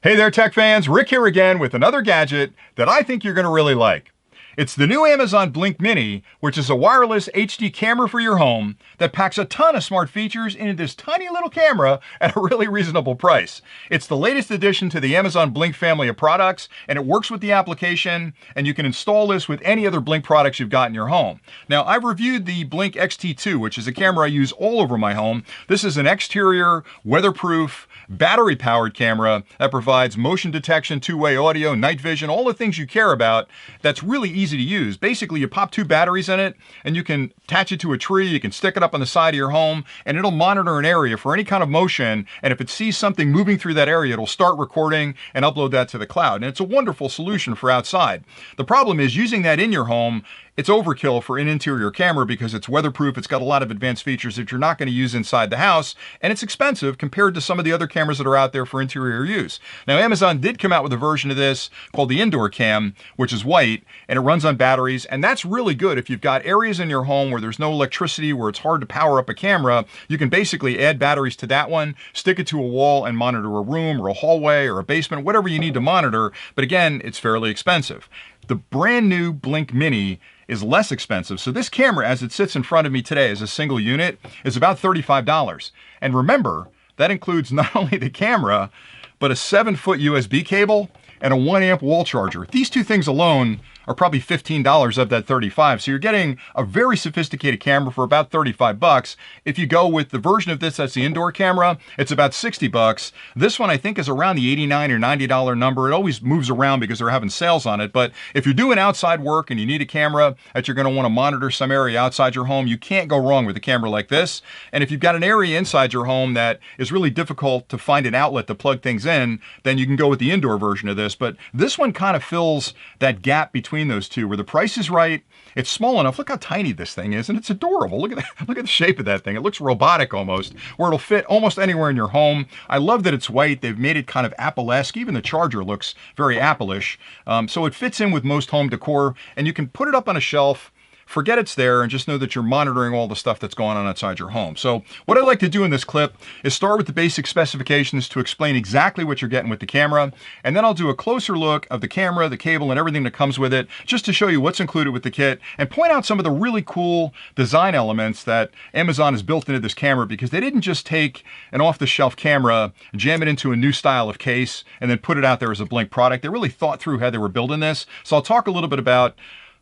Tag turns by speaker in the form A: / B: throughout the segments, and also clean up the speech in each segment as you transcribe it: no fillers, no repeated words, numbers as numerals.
A: Hey there, tech fans. Rick here again with another gadget that I think you're going to really like. It's the new Amazon Blink Mini, which is a wireless HD camera for your home that packs a ton of smart features into this tiny little camera at a really reasonable price. It's the latest addition to the Amazon Blink family of products, and it works with the application, and you can install this with any other Blink products you've got in your home. Now, I've reviewed the Blink XT2, which is a camera I use all over my home. This is an exterior, weatherproof, battery-powered camera that provides motion detection, two-way audio, night vision, all the things you care about. That's really easy to use. Basically, you pop two batteries in it and you can attach it to a tree, you can stick it up on the side of your home, and it'll monitor an area for any kind of motion, and if it sees something moving through that area, it'll start recording and upload that to the cloud. And it's a wonderful solution for outside. The problem is using that in your home, it's overkill for an interior camera because it's weatherproof, it's got a lot of advanced features that you're not going to use inside the house, and it's expensive compared to some of the other cameras that are out there for interior use. Now, Amazon did come out with a version of this called the Indoor Cam, which is white, and it runs on batteries, and that's really good if you've got areas in your home where there's no electricity, where it's hard to power up a camera. You can basically add batteries to that one, stick it to a wall, and monitor a room or a hallway or a basement, whatever you need to monitor, but again, it's fairly expensive. The brand new Blink Mini is less expensive. So this camera, as it sits in front of me today as a single unit, is about $35. And remember, that includes not only the camera, but a 7-foot USB cable and a 1-amp wall charger. These two things alone are probably $15 of that $35. So you're getting a very sophisticated camera for about $35. If you go with the version of this that's the indoor camera, it's about $60. This one I think is around the $89 or $90 number. It always moves around because they're having sales on it. But if you're doing outside work and you need a camera that you're going to want to monitor some area outside your home, you can't go wrong with a camera like this. And if you've got an area inside your home that is really difficult to find an outlet to plug things in, then you can go with the indoor version of this. But this one kind of fills that gap between those two where the price is right. It's small enough. Look how tiny this thing is, and it's adorable. Look at that. Look at the shape of that thing. It looks robotic almost, where it'll fit almost anywhere in your home. I love that it's white. They've made it kind of Apple-esque. Even the charger looks very Apple-ish. So it fits in with most home decor, and you can put it up on a shelf, forget it's there, and just know that you're monitoring all the stuff that's going on outside your home. So what I'd like to do in this clip is start with the basic specifications to explain exactly what you're getting with the camera, and then I'll do a closer look of the camera, the cable, and everything that comes with it, just to show you what's included with the kit, and point out some of the really cool design elements that Amazon has built into this camera, because they didn't just take an off-the-shelf camera, jam it into a new style of case, and then put it out there as a Blink product. They really thought through how they were building this. So I'll talk a little bit about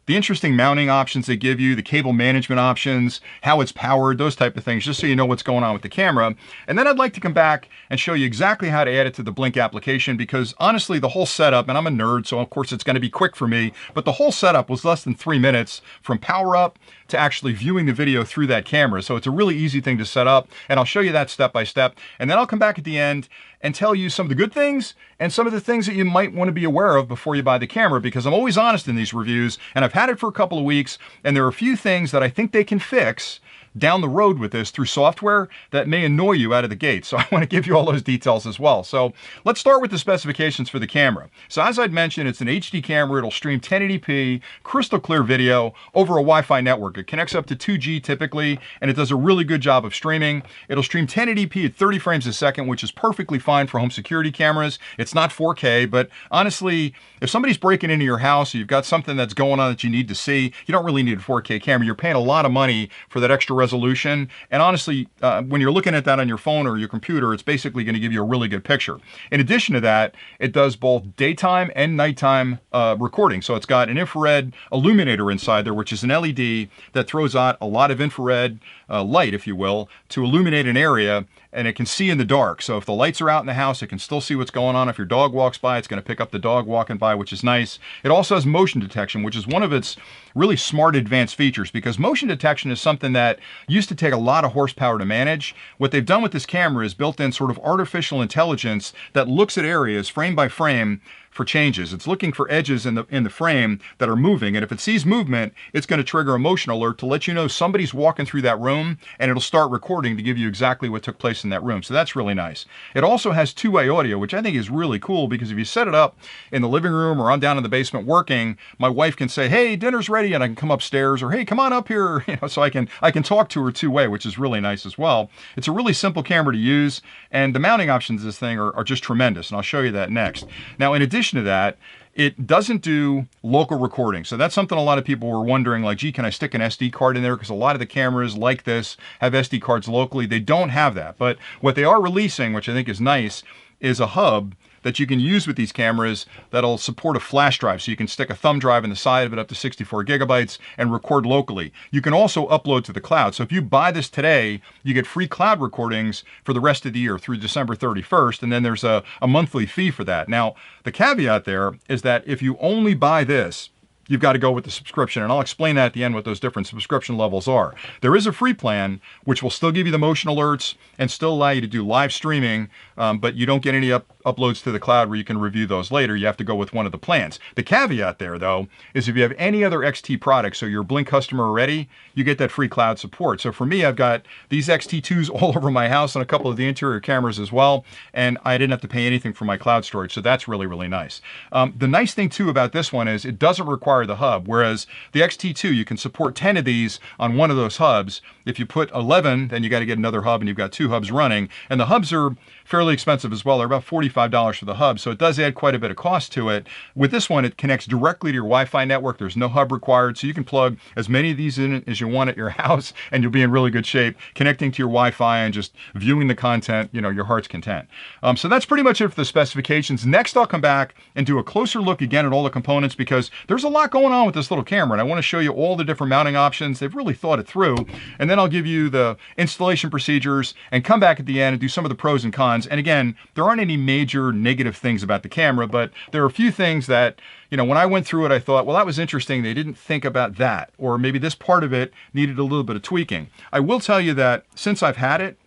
A: the interesting mounting options they give you, the cable management options, how it's powered, those type of things, just so you know what's going on with the camera. And then I'd like to come back and show you exactly how to add it to the Blink application, because honestly, the whole setup, and I'm a nerd, so of course it's going to be quick for me, but the whole setup was less than 3 minutes from power up to actually viewing the video through that camera. So it's a really easy thing to set up, and I'll show you that step by step. And then I'll come back at the end and tell you some of the good things and some of the things that you might want to be aware of before you buy the camera, because I'm always honest in these reviews, and I've had it for a couple of weeks, and there are a few things that I think they can fix down the road with this through software that may annoy you out of the gate. So I want to give you all those details as well. So let's start with the specifications for the camera. So as I'd mentioned, it's an HD camera. It'll stream 1080p, crystal clear video over a Wi-Fi network. It connects up to 2G typically, and it does a really good job of streaming. It'll stream 1080p at 30 frames a second, which is perfectly fine for home security cameras. It's not 4K, but honestly, if somebody's breaking into your house, or you've got something that's going on that you need to see, you don't really need a 4K camera. You're paying a lot of money for that extra resolution, and honestly, when you're looking at that on your phone or your computer, it's basically going to give you a really good picture. In addition to that, it does both daytime and nighttime recording. So it's got an infrared illuminator inside there, which is an LED that throws out a lot of infrared light, if you will, to illuminate an area, and it can see in the dark. So if the lights are out in the house, it can still see what's going on. If your dog walks by, it's going to pick up the dog walking by, which is nice. It also has motion detection, which is one of its really smart advanced features, because motion detection is something that used to take a lot of horsepower to manage. What they've done with this camera is built in sort of artificial intelligence that looks at areas frame by frame for changes. It's looking for edges in the frame that are moving, and if it sees movement, it's going to trigger a motion alert to let you know somebody's walking through that room, and it'll start recording to give you exactly what took place in that room. So that's really nice. It also has two-way audio, which I think is really cool, because if you set it up in the living room or I'm down in the basement working, my wife can say, "Hey, dinner's ready," and I can come upstairs, or "Hey, come on up here," so I can talk to her two-way, which is really nice as well. It's a really simple camera to use, and the mounting options of this thing are just tremendous, and I'll show you that next. Now, in addition to that, it doesn't do local recording. So that's something a lot of people were wondering, like, gee, can I stick an SD card in there? Because a lot of the cameras like this have SD cards locally. They don't have that. But what they are releasing, which I think is nice, is a hub that you can use with these cameras that'll support a flash drive. So you can stick a thumb drive in the side of it up to 64 gigabytes and record locally. You can also upload to the cloud. So if you buy this today, you get free cloud recordings for the rest of the year through December 31st. And then there's a monthly fee for that. Now, the caveat there is that if you only buy this, you've got to go with the subscription. And I'll explain that at the end what those different subscription levels are. There is a free plan, which will still give you the motion alerts and still allow you to do live streaming, but you don't get any uploads to the cloud where you can review those later. You have to go with one of the plans. The caveat there, though, is if you have any other XT products, so you're a Blink customer already, you get that free cloud support. So for me, I've got these XT2s all over my house and a couple of the interior cameras as well, and I didn't have to pay anything for my cloud storage, so that's really, really nice. The nice thing, too, about this one is it doesn't require the hub, whereas the XT2, you can support 10 of these on one of those hubs. If you put 11, then you got to get another hub, and you've got 2 hubs running, and the hubs are fairly expensive as well. They're about $45 for the hub, so it does add quite a bit of cost to it. With this one, it connects directly to your Wi-Fi network. There's no hub required, so you can plug as many of these in as you want at your house, and you'll be in really good shape connecting to your Wi-Fi and just viewing the content, your heart's content. So that's pretty much it for the specifications. Next, I'll come back and do a closer look again at all the components, because there's a lot going on with this little camera, and I want to show you all the different mounting options. They've really thought it through, and then I'll give you the installation procedures and come back at the end and do some of the pros and cons. And again, there aren't any major negative things about the camera, but there are a few things that, when I went through it, I thought, well, that was interesting. They didn't think about that, or maybe this part of it needed a little bit of tweaking. I will tell you that since I've had it,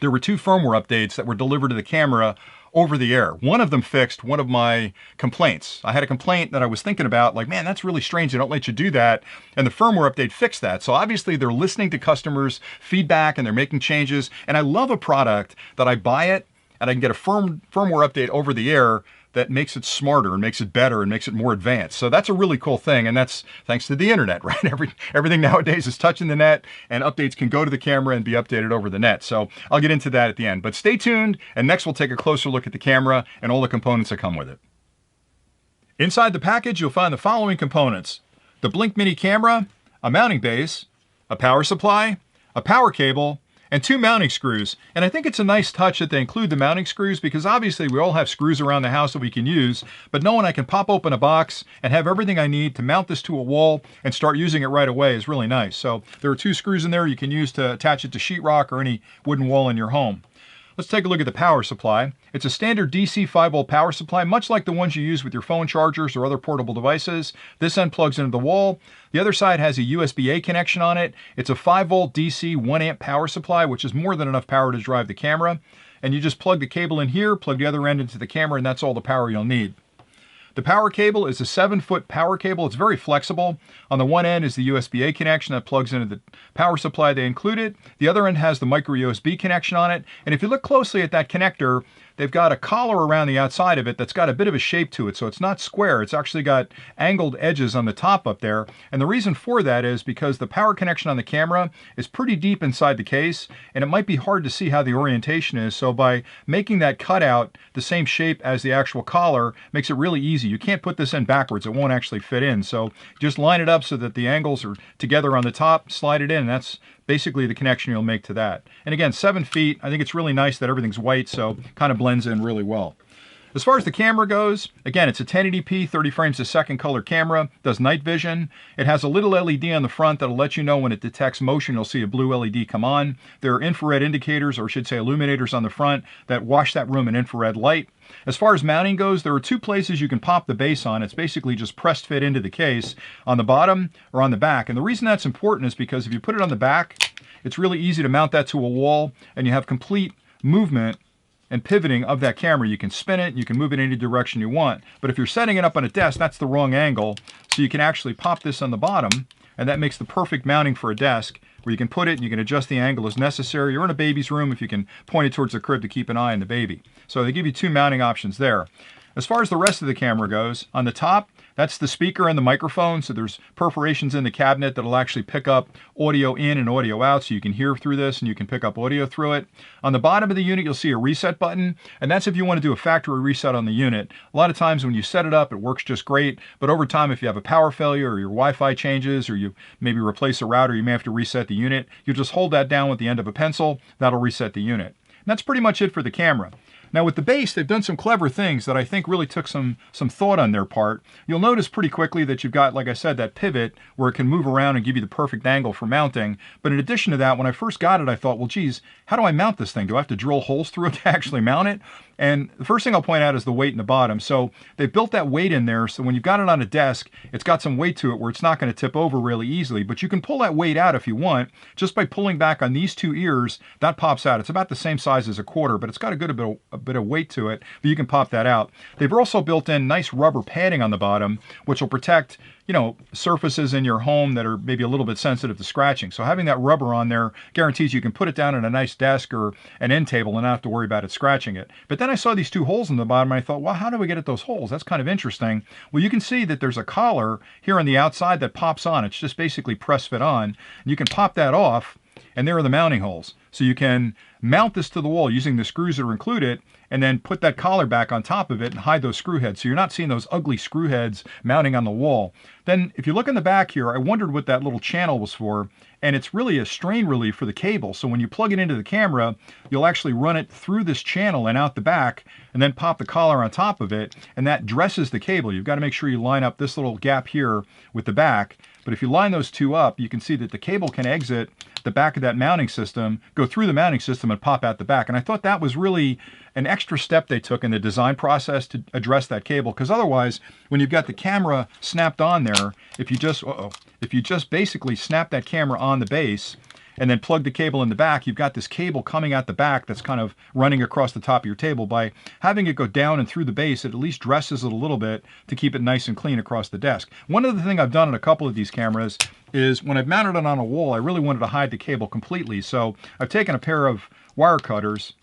A: there were 2 firmware updates that were delivered to the camera over the air. One of them fixed one of my complaints. I had a complaint that I was thinking about, like, man, that's really strange. They don't let you do that. And the firmware update fixed that. So obviously they're listening to customers' feedback and they're making changes. And I love a product that I buy it and I can get a firmware update over the air that makes it smarter and makes it better and makes it more advanced. So that's a really cool thing, and that's thanks to the internet, right? Everything nowadays is touching the net, and updates can go to the camera and be updated over the net. So I'll get into that at the end, but stay tuned, and next we'll take a closer look at the camera and all the components that come with it. Inside the package, you'll find the following components: the Blink Mini camera, a mounting base, a power supply, a power cable, and 2 mounting screws. And I think it's a nice touch that they include the mounting screws, because obviously we all have screws around the house that we can use, but knowing I can pop open a box and have everything I need to mount this to a wall and start using it right away is really nice. So there are 2 screws in there you can use to attach it to sheetrock or any wooden wall in your home. Let's take a look at the power supply. It's a standard DC 5-volt power supply, much like the ones you use with your phone chargers or other portable devices. This end plugs into the wall. The other side has a USB-A connection on it. It's a 5-volt DC 1-amp power supply, which is more than enough power to drive the camera. And you just plug the cable in here, plug the other end into the camera, and that's all the power you'll need. The power cable is a 7-foot power cable. It's very flexible. On the one end is the USB-A connection that plugs into the power supply they included. The other end has the micro USB connection on it. And if you look closely at that connector, they've got a collar around the outside of it that's got a bit of a shape to it. So it's not square. It's actually got angled edges on the top up there. And the reason for that is because the power connection on the camera is pretty deep inside the case, and it might be hard to see how the orientation is. So by making that cutout the same shape as the actual collar makes it really easy. You can't put this in backwards. It won't actually fit in. So just line it up so that the angles are together on the top, slide it in, and that's basically the connection you'll make to that. And again, 7 feet. I think it's really nice that everything's white, so kind of blends in really well. As far as the camera goes, again, it's a 1080p, 30 frames a second color camera, does night vision. It has a little LED on the front that'll let you know when it detects motion. You'll see a blue LED come on. There are infrared indicators, or I should say illuminators on the front that wash that room in infrared light. As far as mounting goes, there are 2 places you can pop the base on. It's basically just pressed fit into the case on the bottom or on the back. And the reason that's important is because if you put it on the back, it's really easy to mount that to a wall, and you have complete movement and pivoting of that camera. You can spin it, you can move it any direction you want. But if you're setting it up on a desk, that's the wrong angle. So you can actually pop this on the bottom, and that makes the perfect mounting for a desk, where you can put it and you can adjust the angle as necessary. You're in a baby's room if you can point it towards the crib to keep an eye on the baby. So they give you two mounting options there. As far as the rest of the camera goes, on the top, that's the speaker and the microphone. So there's perforations in the cabinet that'll actually pick up audio in and audio out, so you can hear through this and you can pick up audio through it. On the bottom of the unit, you'll see a reset button, and that's if you want to do a factory reset on the unit. A lot of times when you set it up, it works just great, but over time, if you have a power failure or your Wi-Fi changes or you maybe replace a router, you may have to reset the unit. You just hold that down with the end of a pencil, that'll reset the unit. And that's pretty much it for the camera. Now with the base, they've done some clever things that I think really took some thought on their part. You'll notice pretty quickly that you've got, like I said, that pivot where it can move around and give you the perfect angle for mounting. But in addition to that, when I first got it, I thought, well, geez, how do I mount this thing? Do I have to drill holes through it to actually mount it? And the first thing I'll point out is the weight in the bottom. So they've built that weight in there, so when you've got it on a desk, it's got some weight to it where it's not going to tip over really easily. But you can pull that weight out if you want. Just by pulling back on these two ears, that pops out. It's about the same size as a quarter, but it's got a bit of weight to it, but you can pop that out. They've also built in nice rubber padding on the bottom, which will protect, you know, surfaces in your home that are maybe a little bit sensitive to scratching. So having that rubber on there guarantees you can put it down on a nice desk or an end table and not have to worry about it scratching it. But then I saw these two holes in the bottom and I thought, well, how do we get at those holes? That's kind of interesting. Well, you can see that there's a collar here on the outside that pops on. It's just basically press fit on. And you can pop that off, and there are the mounting holes. So you can mount this to the wall using the screws that are included, and then put that collar back on top of it and hide those screw heads. So you're not seeing those ugly screw heads mounting on the wall. Then if you look in the back here, I wondered what that little channel was for, and it's really a strain relief for the cable. So when you plug it into the camera, you'll actually run it through this channel and out the back, and then pop the collar on top of it, and that dresses the cable. You've got to make sure you line up this little gap here with the back. But if you line those two up, you can see that the cable can exit the back of that mounting system, go through the mounting system, and pop out the back. And I thought that was really an extra step they took in the design process to address that cable, because otherwise, when you've got the camera snapped on there, if you just basically snap that camera on the base and then plug the cable in the back, you've got this cable coming out the back that's kind of running across the top of your table. By having it go down and through the base, it at least dresses it a little bit to keep it nice and clean across the desk. One other thing I've done on a couple of these cameras is when I've mounted it on a wall, I really wanted to hide the cable completely. So I've taken a pair of wire cutters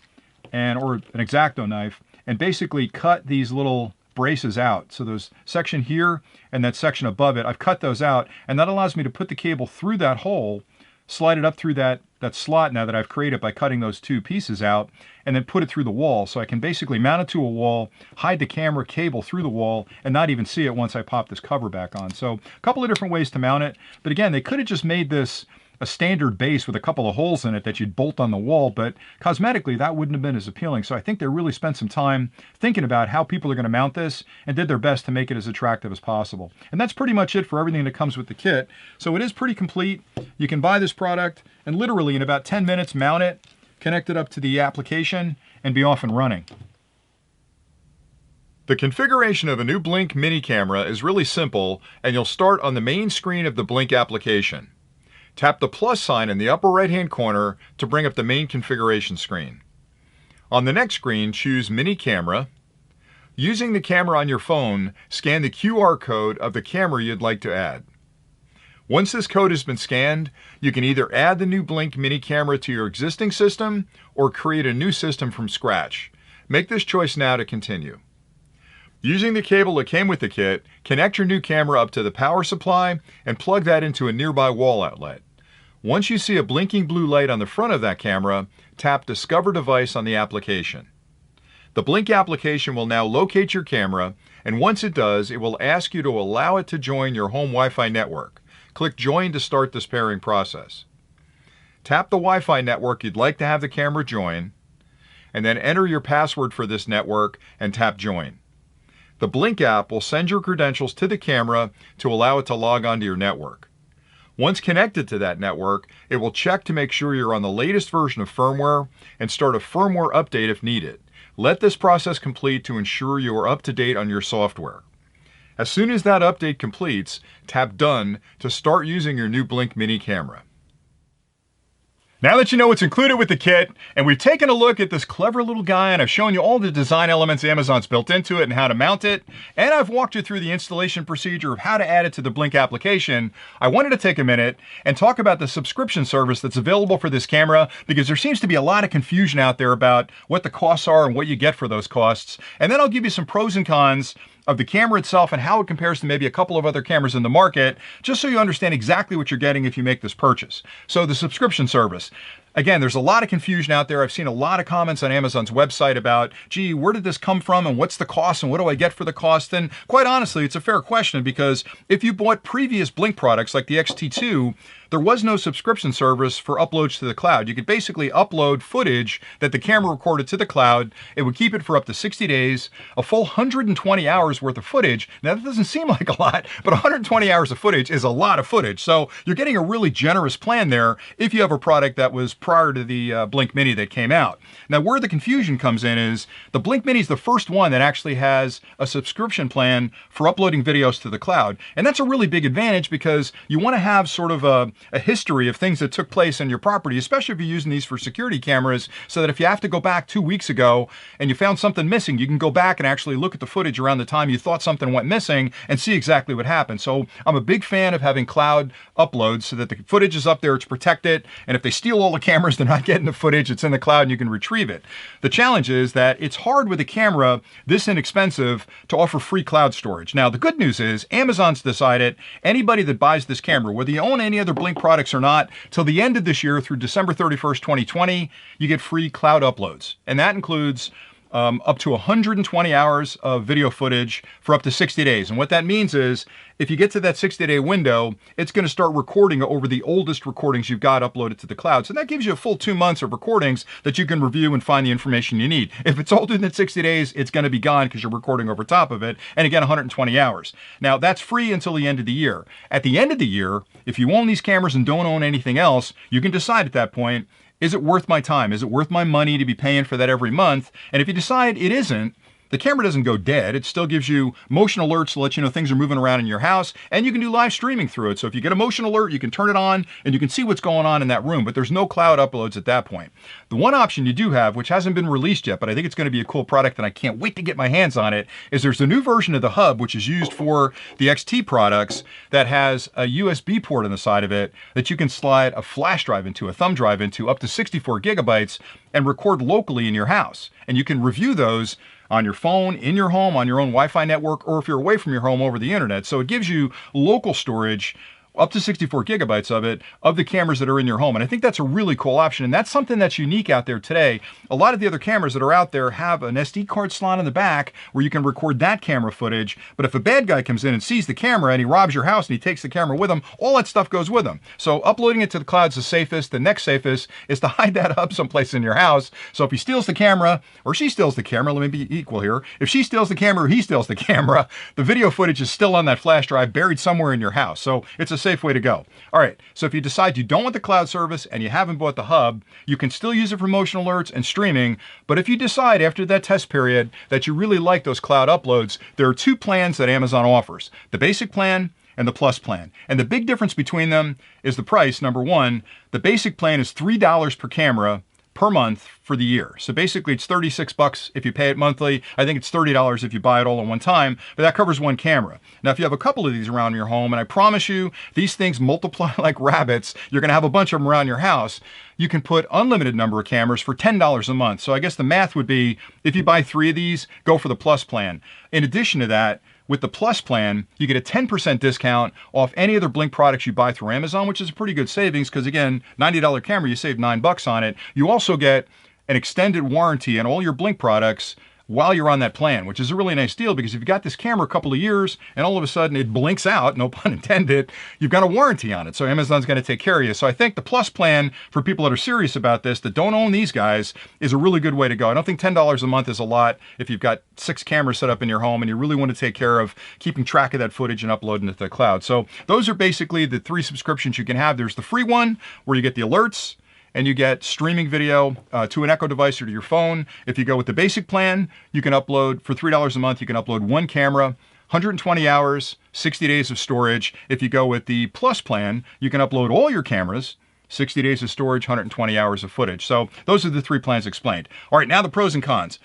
A: or an X-Acto knife and basically cut these little braces out. So there's section here and that section above it, I've cut those out, and that allows me to put the cable through that hole, slide it up through that slot now that I've created by cutting those two pieces out, and then put it through the wall. So I can basically mount it to a wall, hide the camera cable through the wall, and not even see it once I pop this cover back on. So a couple of different ways to mount it. But again, they could have just made this a standard base with a couple of holes in it that you'd bolt on the wall, but cosmetically that wouldn't have been as appealing. So I think they really spent some time thinking about how people are going to mount this and did their best to make it as attractive as possible. And that's pretty much it for everything that comes with the kit. So it is pretty complete. You can buy this product and literally in about 10 minutes mount it, connect it up to the application, and be off and running. The configuration of a new Blink mini camera is really simple, and you'll start on the main screen of the Blink application. Tap the plus sign in the upper right-hand corner to bring up the main configuration screen. On the next screen, choose Mini Camera. Using the camera on your phone, scan the QR code of the camera you'd like to add. Once this code has been scanned, you can either add the new Blink mini camera to your existing system or create a new system from scratch. Make this choice now to continue. Using the cable that came with the kit, connect your new camera up to the power supply and plug that into a nearby wall outlet. Once you see a blinking blue light on the front of that camera, tap Discover Device on the application. The Blink application will now locate your camera, and once it does, it will ask you to allow it to join your home Wi-Fi network. Click Join to start this pairing process. Tap the Wi-Fi network you'd like to have the camera join, and then enter your password for this network and tap Join. The Blink app will send your credentials to the camera to allow it to log onto your network. Once connected to that network, it will check to make sure you're on the latest version of firmware and start a firmware update if needed. Let this process complete to ensure you are up to date on your software. As soon as that update completes, tap Done to start using your new Blink mini camera. Now that you know what's included with the kit, and we've taken a look at this clever little guy, and I've shown you all the design elements Amazon's built into it and how to mount it, and I've walked you through the installation procedure of how to add it to the Blink application, I wanted to take a minute and talk about the subscription service that's available for this camera, because there seems to be a lot of confusion out there about what the costs are and what you get for those costs. And then I'll give you some pros and cons of the camera itself and how it compares to maybe a couple of other cameras in the market, just so you understand exactly what you're getting if you make this purchase. So the subscription service. Again, there's a lot of confusion out there. I've seen a lot of comments on Amazon's website about, gee, where did this come from and what's the cost and what do I get for the cost? And quite honestly, it's a fair question, because if you bought previous Blink products like the X-T2, there was no subscription service for uploads to the cloud. You could basically upload footage that the camera recorded to the cloud. It would keep it for up to 60 days, a full 120 hours worth of footage. Now, that doesn't seem like a lot, but 120 hours of footage is a lot of footage. So you're getting a really generous plan there if you have a product that was prior to the Blink Mini that came out. Now, where the confusion comes in is the Blink Mini is the first one that actually has a subscription plan for uploading videos to the cloud. And that's a really big advantage, because you want to have sort of a history of things that took place in your property, especially if you're using these for security cameras, so that if you have to go back 2 weeks ago and you found something missing, you can go back and actually look at the footage around the time you thought something went missing and see exactly what happened. So I'm a big fan of having cloud uploads so that the footage is up there, it's protected, and if they steal all the cameras, they're not getting the footage, it's in the cloud and you can retrieve it. The challenge is that it's hard with a camera this inexpensive to offer free cloud storage. Now, the good news is Amazon's decided anybody that buys this camera, whether you own any other Blink products or not, till the end of this year through December 31st, 2020, you get free cloud uploads. And that includes up to 120 hours of video footage for up to 60 days. And what that means is, if you get to that 60-day window, it's going to start recording over the oldest recordings you've got uploaded to the cloud. So that gives you a full 2 months of recordings that you can review and find the information you need. If it's older than 60 days, it's going to be gone because you're recording over top of it. And again, 120 hours. Now, that's free until the end of the year. At the end of the year, if you own these cameras and don't own anything else, you can decide at that point, is it worth my time? Is it worth my money to be paying for that every month? And if you decide it isn't, the camera doesn't go dead. It still gives you motion alerts to let you know things are moving around in your house, and you can do live streaming through it. So if you get a motion alert, you can turn it on and you can see what's going on in that room, but there's no cloud uploads at that point. The one option you do have, which hasn't been released yet, but I think it's going to be a cool product and I can't wait to get my hands on it, is there's a new version of the hub, which is used for the XT products, that has a USB port on the side of it that you can slide a flash drive into, a thumb drive into, up to 64 gigabytes and record locally in your house. And you can review those on your phone, in your home, on your own Wi-Fi network, or if you're away from your home over the internet. So it gives you local storage, up to 64 gigabytes of it, of the cameras that are in your home. And I think that's a really cool option. And that's something that's unique out there today. A lot of the other cameras that are out there have an SD card slot in the back where you can record that camera footage. But if a bad guy comes in and sees the camera and he robs your house and he takes the camera with him, all that stuff goes with him. So uploading it to the cloud's the safest. The next safest is to hide that hub someplace in your house. So if he steals the camera, or she steals the camera, let me be equal here. If she steals the camera or he steals the camera, the video footage is still on that flash drive buried somewhere in your house. So it's a safe way to go. All right, so if you decide you don't want the cloud service and you haven't bought the hub, you can still use it for motion alerts and streaming. But if you decide after that test period that you really like those cloud uploads, there are 2 plans that Amazon offers: the basic plan and the plus plan. And the big difference between them is the price. Number one, the basic plan is $3 per camera per month for the year. So basically it's $36 if you pay it monthly. I think it's $30 if you buy it all at one time, but that covers 1 camera. Now, if you have a couple of these around your home, and I promise you, these things multiply like rabbits, you're gonna have a bunch of them around your house, you can put unlimited number of cameras for $10 a month. So I guess the math would be, if you buy 3 of these, go for the plus plan. In addition to that, with the Plus plan, you get a 10% discount off any other Blink products you buy through Amazon, which is a pretty good savings because, again, $90 camera, you save $9 on it. You also get an extended warranty on all your Blink products while you're on that plan, which is a really nice deal, because if you got this camera a couple of years and all of a sudden it blinks out, no pun intended, you've got a warranty on it. So Amazon's going to take care of you. So I think the Plus plan for people that are serious about this, that don't own these guys, is a really good way to go. I don't think $10 a month is a lot if you've got 6 cameras set up in your home and you really want to take care of keeping track of that footage and uploading it to the cloud. So those are basically the 3 subscriptions you can have. There's the free one where you get the alerts and you get streaming video to an Echo device or to your phone. If you go with the basic plan, you can upload, for $3 a month, you can upload 1 camera, 120 hours, 60 days of storage. If you go with the Plus plan, you can upload all your cameras 60 days of storage, 120 hours of footage. So those are the 3 plans explained. All right, now the pros and cons.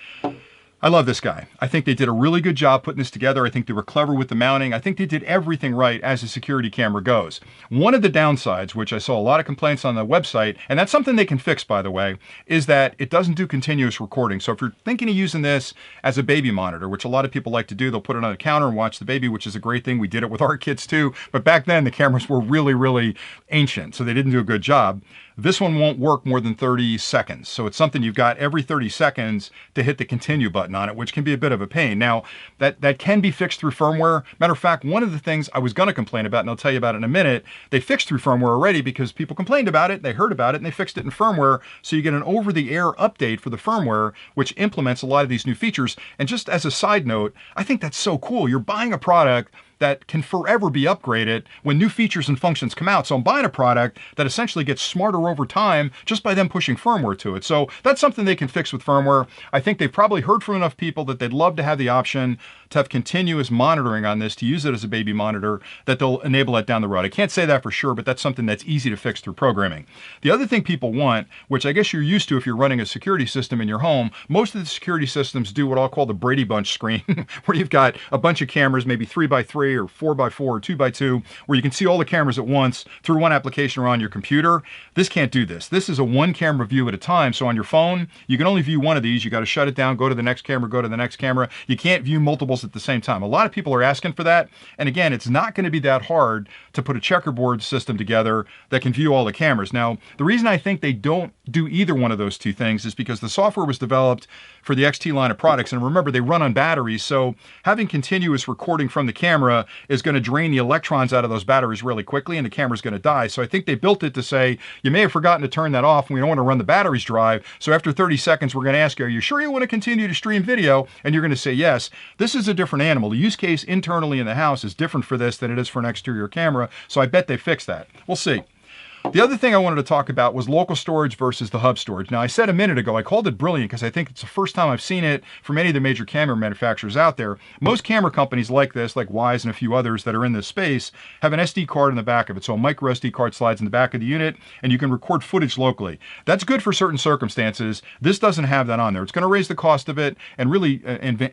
A: I love this guy. I think they did a really good job putting this together. I think they were clever with the mounting. I think they did everything right as a security camera goes. One of the downsides, which I saw a lot of complaints on the website, and that's something they can fix, by the way, is that it doesn't do continuous recording. So if you're thinking of using this as a baby monitor, which a lot of people like to do, they'll put it on a counter and watch the baby, which is a great thing. We did it with our kids too. But back then, the cameras were really, really ancient, so they didn't do a good job. This one won't work more than 30 seconds. So it's something you've got every 30 seconds to hit the continue button on it, which can be a bit of a pain. Now, that can be fixed through firmware. Matter of fact, one of the things I was going to complain about, and I'll tell you about it in a minute, they fixed through firmware already because people complained about it, they heard about it, and they fixed it in firmware. So you get an over-the-air update for the firmware, which implements a lot of these new features. And just as a side note, I think that's so cool. You're buying a product that can forever be upgraded when new features and functions come out. So I'm buying a product that essentially gets smarter over time just by them pushing firmware to it. So that's something they can fix with firmware. I think they've probably heard from enough people that they'd love to have the option to have continuous monitoring on this, to use it as a baby monitor, that they'll enable that down the road. I can't say that for sure, but that's something that's easy to fix through programming. The other thing people want, which I guess you're used to if you're running a security system in your home, most of the security systems do what I'll call the Brady Bunch screen, where you've got a bunch of cameras, maybe 3x3 or 4x4 or 2x2, where you can see all the cameras at once through one application or on your computer. This can't do this. This is a one camera view at a time. So on your phone, you can only view one of these. You got to shut it down, go to the next camera, go to the next camera. You can't view multiples at the same time. A lot of people are asking for that. And again, it's not going to be that hard to put a checkerboard system together that can view all the cameras. Now, the reason I think they don't do either one of those two things is because the software was developed for the XT line of products. And remember, they run on batteries. So having continuous recording from the camera is going to drain the electrons out of those batteries really quickly, and the camera's going to die. So I think they built it to say, you may have forgotten to turn that off, and we don't want to run the batteries dry. So after 30 seconds, we're going to ask you, are you sure you want to continue to stream video? And you're going to say yes. This is a different animal. The use case internally in the house is different for this than it is for an exterior camera. So I bet they fixed that. We'll see. The other thing I wanted to talk about was local storage versus the hub storage. Now, I said a minute ago, I called it brilliant because I think it's the first time I've seen it from any of the major camera manufacturers out there. Most camera companies like this, like Wyze and a few others that are in this space, have an SD card in the back of it. So a micro SD card slides in the back of the unit, and you can record footage locally. That's good for certain circumstances. This doesn't have that on there. It's going to raise the cost of it and really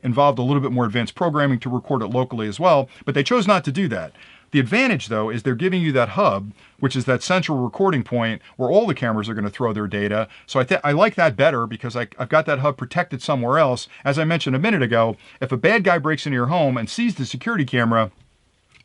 A: involved a little bit more advanced programming to record it locally as well, but they chose not to do that. The advantage, though, is they're giving you that hub, which is that central recording point where all the cameras are going to throw their data. So I like that better because I've got that hub protected somewhere else. As I mentioned a minute ago, if a bad guy breaks into your home and sees the security camera,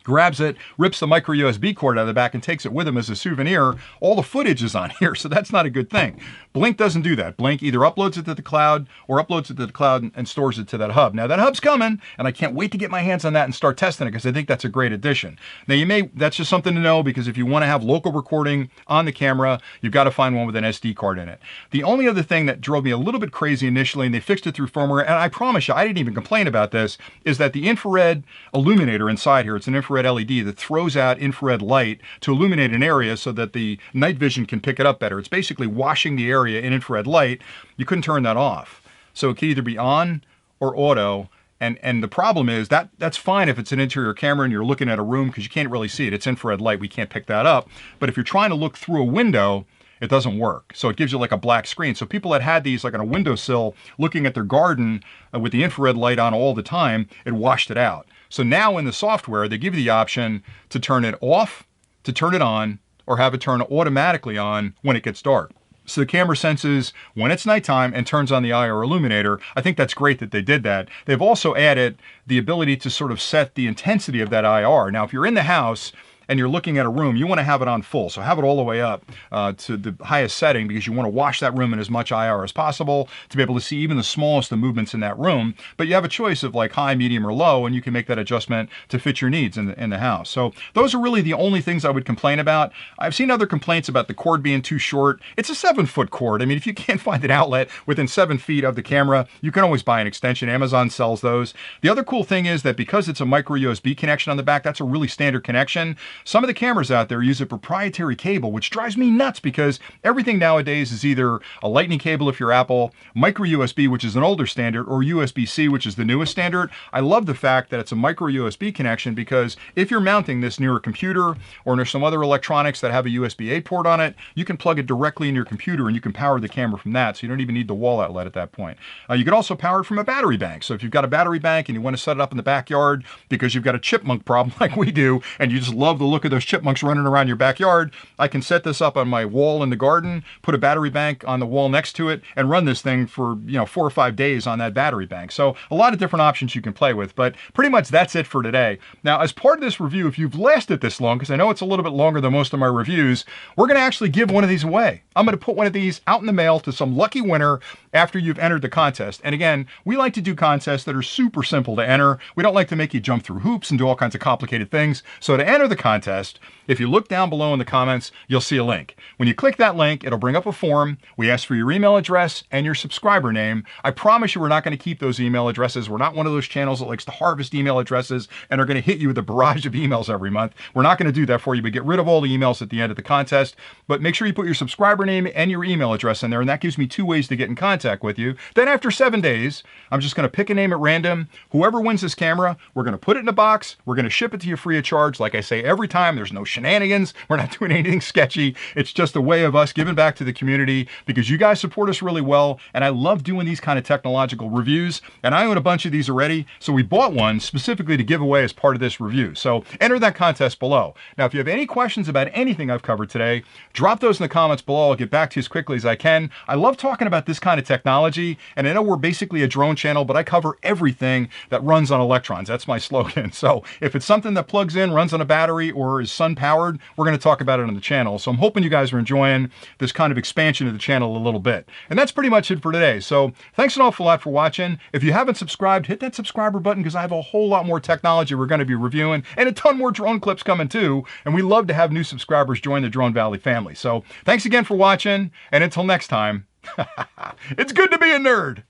A: grabs it, rips the micro USB cord out of the back and takes it with him as a souvenir, all the footage is on here, so that's not a good thing. Blink doesn't do that. Blink either uploads it to the cloud or uploads it to the cloud and stores it to that hub. Now that hub's coming, and I can't wait to get my hands on that and start testing it because I think that's a great addition. Now that's just something to know because if you want to have local recording on the camera, you've got to find one with an SD card in it. The only other thing that drove me a little bit crazy initially, and they fixed it through firmware, and I promise you, I didn't even complain about this, is that the infrared illuminator inside here, it's an infrared LED that throws out infrared light to illuminate an area so that the night vision can pick it up better. It's basically washing the area in infrared light. You couldn't turn that off. So it could either be on or auto. And the problem is that's fine if it's an interior camera and you're looking at a room because you can't really see it. It's infrared light. We can't pick that up. But if you're trying to look through a window, it doesn't work. So it gives you like a black screen. So people that had these like on a windowsill looking at their garden with the infrared light on all the time, it washed it out. So now in the software, they give you the option to turn it off, to turn it on, or have it turn automatically on when it gets dark. So the camera senses when it's nighttime and turns on the IR illuminator. I think that's great that they did that. They've also added the ability to sort of set the intensity of that IR. Now, if you're in the house and you're looking at a room, you want to have it on full. So have it all the way up to the highest setting because you want to wash that room in as much IR as possible to be able to see even the smallest of movements in that room. But you have a choice of like high, medium, or low, and you can make that adjustment to fit your needs in the house. So those are really the only things I would complain about. I've seen other complaints about the cord being too short. It's a 7-foot cord. I mean, if you can't find an outlet within 7 feet of the camera, you can always buy an extension. Amazon sells those. The other cool thing is that because it's a micro USB connection on the back, that's a really standard connection. some of the cameras out there use a proprietary cable, which drives me nuts because everything nowadays is either a lightning cable if you're Apple, micro USB, which is an older standard, or USB-C, which is the newest standard. I love the fact that it's a micro USB connection because if you're mounting this near a computer or near some other electronics that have a USB-A port on it, you can plug it directly in your computer and you can power the camera from that, so you don't even need the wall outlet at that point. You can also power it from a battery bank. So if you've got a battery bank and you want to set it up in the backyard because you've got a chipmunk problem like we do, and you just love the look of those chipmunks running around your backyard, I can set this up on my wall in the garden, put a battery bank on the wall next to it, and run this thing for 4 or 5 days on that battery bank. So a lot of different options you can play with, but pretty much that's it for today. Now, as part of this review, if you've lasted this long, because I know it's a little bit longer than most of my reviews, we're going to actually give one of these away. I'm going to put one of these out in the mail to some lucky winner after you've entered the contest. And again, we like to do contests that are super simple to enter. We don't like to make you jump through hoops and do all kinds of complicated things. So to enter the contest, if you look down below in the comments, you'll see a link. When you click that link, it'll bring up a form. We ask for your email address and your subscriber name. I promise you we're not going to keep those email addresses. We're not one of those channels that likes to harvest email addresses and are going to hit you with a barrage of emails every month. We're not going to do that for you, but get rid of all the emails at the end of the contest. But make sure you put your subscriber name and your email address in there, and that gives me 2 ways to get in contact with you. Then after 7 days, I'm just going to pick a name at random. Whoever wins this camera, we're going to put it in a box. We're going to ship it to you free of charge. Like I say every time, there's no shenanigans. We're not doing anything sketchy. It's just a way of us giving back to the community because you guys support us really well, and I love doing these kind of technological reviews, and I own a bunch of these already, so we bought one specifically to give away as part of this review. So enter that contest below. Now, if you have any questions about anything I've covered today, drop those in the comments below. I'll get back to you as quickly as I can. I love talking about this kind of technology, and I know we're basically a drone channel, but I cover everything that runs on electrons. That's my slogan. So if it's something that plugs in, runs on a battery, or is sun powered, we're going to talk about it on the channel. So I'm hoping you guys are enjoying this kind of expansion of the channel a little bit. And that's pretty much it for today. So thanks an awful lot for watching. If you haven't subscribed, hit that subscriber button because I have a whole lot more technology we're going to be reviewing and a ton more drone clips coming too. And we love to have new subscribers join the Drone Valley family. So thanks again for watching. And until next time, it's good to be a nerd.